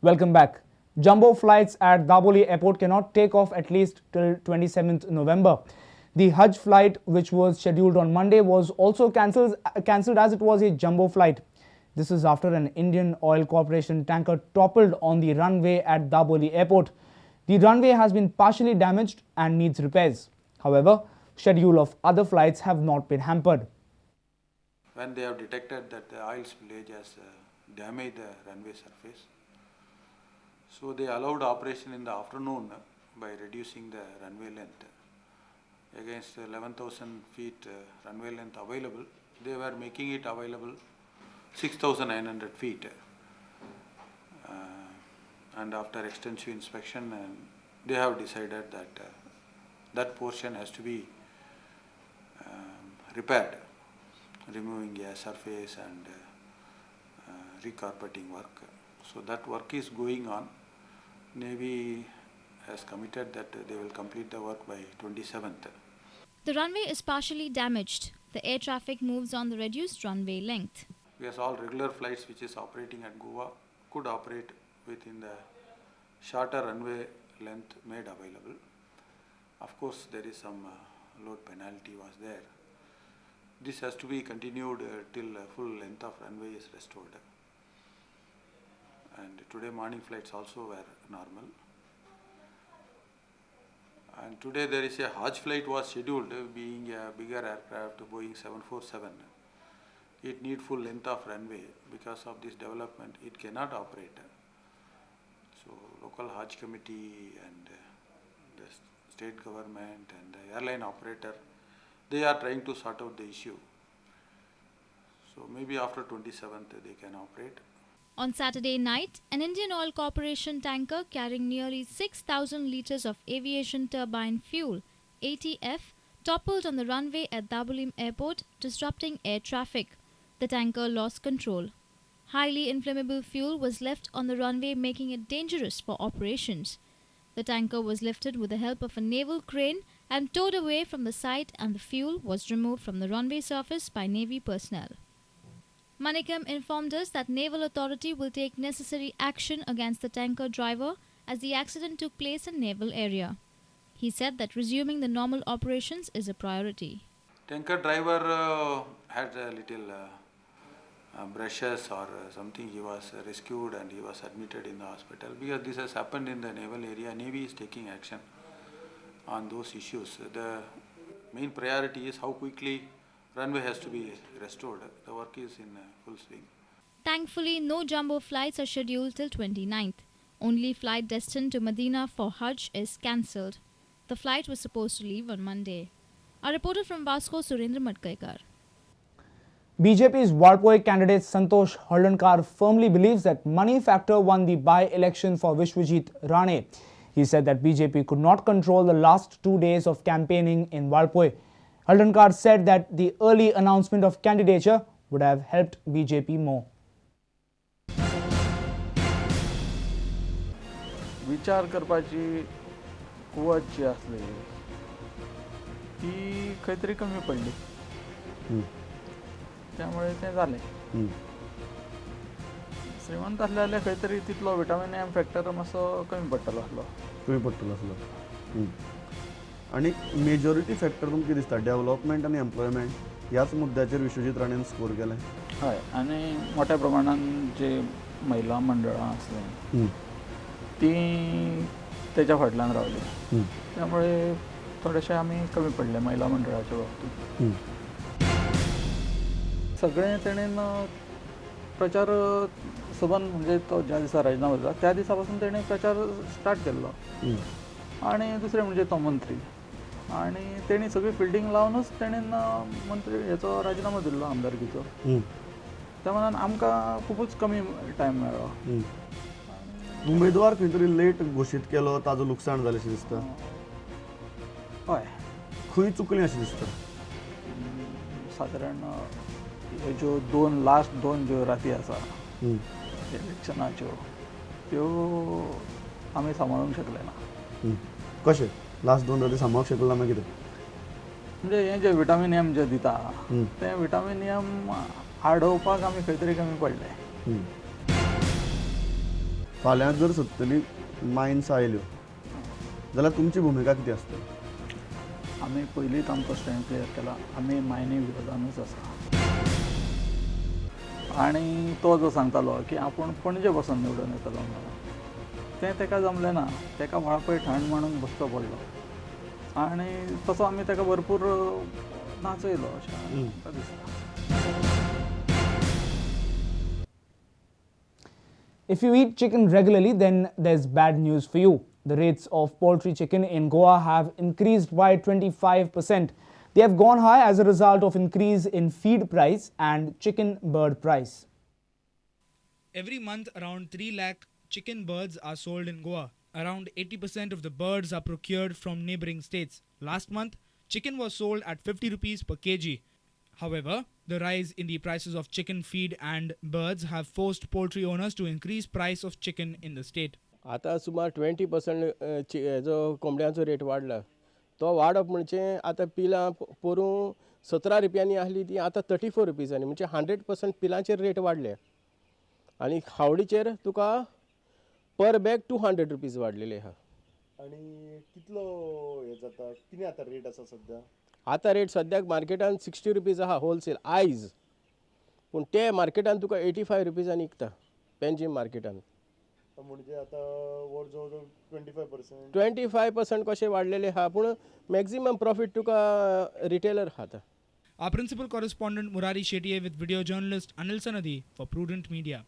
Welcome back. Jumbo flights at Daboli Airport cannot take off at least till 27th November. The Hajj flight, which was scheduled on Monday, was also cancelled as it was a jumbo flight. This is after an Indian Oil Corporation tanker toppled on the runway at Daboli Airport. The runway has been partially damaged and needs repairs. However, schedule of other flights have not been hampered. When they have detected that the oil spillage has damaged the runway surface, so they allowed operation in the afternoon by reducing the runway length. Against 11,000 feet runway length available, they were making it available 6,900 feet. And after extensive inspection, they have decided that that portion has to be repaired, removing a surface and recarpeting work. So that work is going on. Navy has committed that they will complete the work by 27th. The runway is partially damaged. The air traffic moves on the reduced runway length. Yes, all regular flights which is operating at Goa could operate within the shorter runway length made available. Of course, there is some load penalty was there. This has to be continued till full length of runway is restored. And today morning flights also were normal. And today there is a Hajj flight was scheduled, being a bigger aircraft, Boeing 747. It needs full length of runway. Because of this development, it cannot operate. So local Hajj committee and the state government and the airline operator, they are trying to sort out the issue. So maybe after 27th they can operate. On Saturday night, an Indian Oil Corporation tanker carrying nearly 6,000 litres of aviation turbine fuel, ATF, toppled on the runway at Dabolim Airport, disrupting air traffic. The tanker lost control. Highly inflammable fuel was left on the runway, making it dangerous for operations. The tanker was lifted with the help of a naval crane and towed away from the site, and the fuel was removed from the runway surface by Navy personnel. Manikam informed us that Naval Authority will take necessary action against the tanker driver as the accident took place in naval area. He said that resuming the normal operations is a priority. Tanker driver had a little brushes or something. He was rescued and he was admitted in the hospital. Because this has happened in the naval area, Navy is taking action on those issues. The main priority is how quickly runway has to be restored. The work is in full swing. Thankfully, no jumbo flights are scheduled till 29th. Only flight destined to Medina for Hajj is cancelled. The flight was supposed to leave on Monday. A reporter from Vasco, Surendra Matkaikar. BJP's Walpoi candidate Santosh Harlankar firmly believes that money factor won the by-election for Vishwajit Rane. He said that BJP could not control the last 2 days of campaigning in Walpoi. Harlankar said that the early announcement of candidature would have helped BJP more. विचार करपाची कुवत जी असली ती काहीतरी कमी पडली त्यामुळे ते झाले श्रीमंत असलेल्या काहीतरी तितलो विटामिन एम फॅक्टर मातसो कमी पडटलो असलो आणि मेजॉरिटी फॅक्टर तुमकां दिसता डेव्हलपमेंट आणि एम्प्लॉयमेंट ह्याच मुद्द्याचेर विश्वजीत राणेन स्कोर केलें हय आनी मोठ्या प्रमाणात जे महिला मंडळां आसलीं ती त्याच्या फाटल्यान रावली त्यामुळे थोडेशे आमी कमी पडले महिला मंडळाच्या बाबतीत सगळे तेणेन प्रचार सबन म्हणजे तो ज्या दिसा राजिनामा दिला त्या दिसा पासून तेणें प्रचार स्टार्ट केल्लो आणि दुसरें म्हणजे तो मंत्री आणि तेणी सगळी फिल्डिंग लावनूच तेणेन मंत्री हेचो राजिनामा दिल्लो आमदारकीचो त्या मानान आमकां खूबच कमी टायम मेळ्ळो उमेदवार खंय तरी लेट घोशीत केलो ताजो लुकसाण जालें अशें दिसता हय खंय चुकलें अशें दिसता सादारण ह्यो ज्यो लास्ट दोन ज्यो राती आसा इलेक्शनाच्यो त्यो आमी सांबाळूंक शकले ना कशें लास्ट 2 राती सांबाळूंक शकले ना मागीर कितें म्हणजे हें जे विटामीन एम जे दिता तें विटामीन एम आडोवपाक आमी खंय तरी कमी पडले फाल्यां जर सत्तरी मायन्स आयल्यो जाल्यार तुमची भुमिका कितें आसतली? आमी पयलींच आमचो स्टँड क्लियर केला, आमी मायनी विरोधानूच आसा. आनी तो जो सांगतालो की आपूण पणजे पासून निवडून येतलो म्हणून, तें ताका जमलें ना. ताका वाळपय ठाण म्हणून बसचो पडलो आनी तसो आमी ताका भरपूर नाचयलो अशें म्हाका दिसता. If you eat chicken regularly, then there's bad news for you. The rates of poultry chicken in Goa have increased by 25%. They have gone high as a result of increase in feed price and chicken bird price. Every month, around 3 lakh chicken birds are sold in Goa. Around 80% of the birds are procured from neighboring states. Last month, chicken was sold at 50 rupees per kg. However, the rise in the prices of chicken feed and birds have forced poultry owners to increase price of chicken in the state. आता सुमार 20% हेजो कोंबड्यांचो rate वाडला. तो वाडप म्हणजे आता पिलां पोरूं 17 रुपयांनी आसली ती आता 34 रुपीजांनी, म्हणजे 100% पिलांचेर रेट वाडले. आनी खावडीचेर तुका पर बॅग 200 रुपीज वाडलेले आहा. आणि कितलो हे जाता, कितें आता रेट आसा सध्या? आता रेट सद्याक मार्केटान 60 रुपीज आहा होलसेल आयज, पूण ते मार्केटान तुका 85 रुपीजांनी विकता पेंजीम मार्केटान. म्हणजे आता वर जवळ 25% 25% कशें वाडलेले आहा, पूण मॅक्झिमम प्रॉफिट तुका रिटेलर खाता. Our principal correspondent Murari Shetye with video journalist Anil Sanadi for Prudent Media.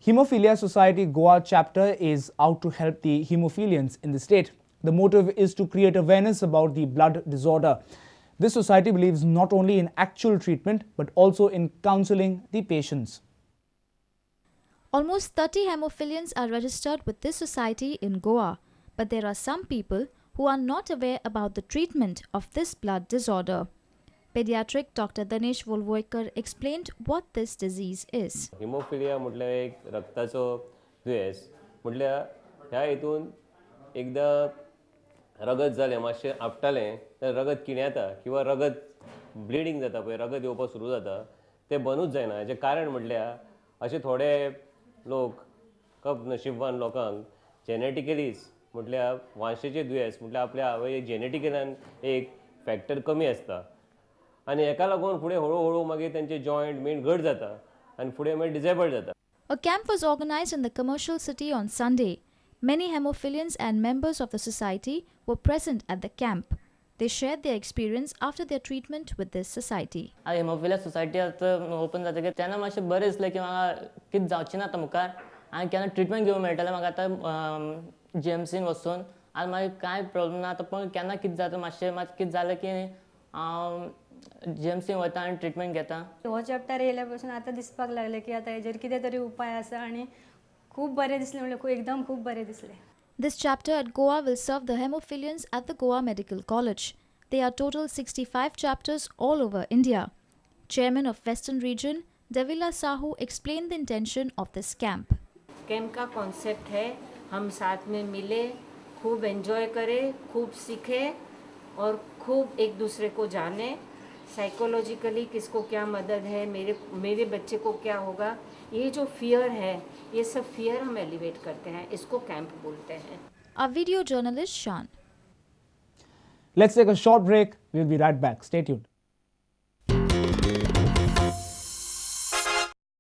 Hemophilia Society Goa chapter is out to help the hemophilians in the state. The motive is to create awareness about the blood disorder. This society believes not only in actual treatment but also in counseling the patients. Almost 30 hemophilians are registered with this society in Goa, but there are some people who are not aware about the treatment of this blood disorder. Pediatric Dr. Danesh Volvoikar explained what this disease is. Haemophilia म्हटल्यार एक रक्ताचो दुयेंस. म्हटल्यार ह्या हितून एकदां रगत जालें, मातशें आपटालें तर रगत किण्यांता किंवा रगत ब्लिडींग जाता पळय, रगत येवपाक सुरू जाता, तें बंदूच जायना. हेजें कारण म्हटल्यार अशे थोडे लोक, खूब नशिबवान लोकांक जेनेटिकलीच म्हटल्यार वांशेचें दुयेंस म्हटल्यार आपल्या आवय जेनेटिकलान एक फॅक्टर कमी आसता आनी हेका लागून फुडें हळू मागीर तेंचे जॉयंट मेन घट जाता आनी फुडें मागीर डिसेबल्ड जाता. A camp was organized in the commercial city on Sunday. Many hemophilians and members of the society were present at the camp. They shared their experience after their treatment with this society. Haemophilia society आतां open जातकीर तेन्ना मातशें बरें दिसलें की म्हाका कितें जावचें ना आतां मुखार आनी केन्ना ट्रिटमेंट घेवंक मेळटलें म्हाका आतां GMCन वचून आनी मागीर कांय प्रॉब्लम ना. आतां पण केन्ना कितें जाता मातशें कितें जालें की हांव GMCन वता आनी ट्रिटमेंट घेता. हो चॅप्टर येयल्या पासून आतां दिसपाक लागलें की आतां हेजेर कितें तरी उपाय आसा आनी खूब बरें दिसलें, म्हणजे एकदम खूब बरें दिसलें. This chapter at Goa will serve the hemophilians at the Goa Medical College. There are total 65 chapters all over India. Chairman of Western Region, Devila Sahu explained the intention of this camp. Camp का concept है हम साथ में मिले, खूब enjoy करें, खूब सीखें और खूब एक दूसरे को जाने. साइकोलॉजिकली किसको क्या मदद है, मेरे बच्चे को क्या होगा, ये जो फियर है, ये सब फियर हम एलिवेट करते हैं, इसको कैंप बोलते हैं. Our video journalist Shan. Let's take a short break. We'll be right back. Stay tuned.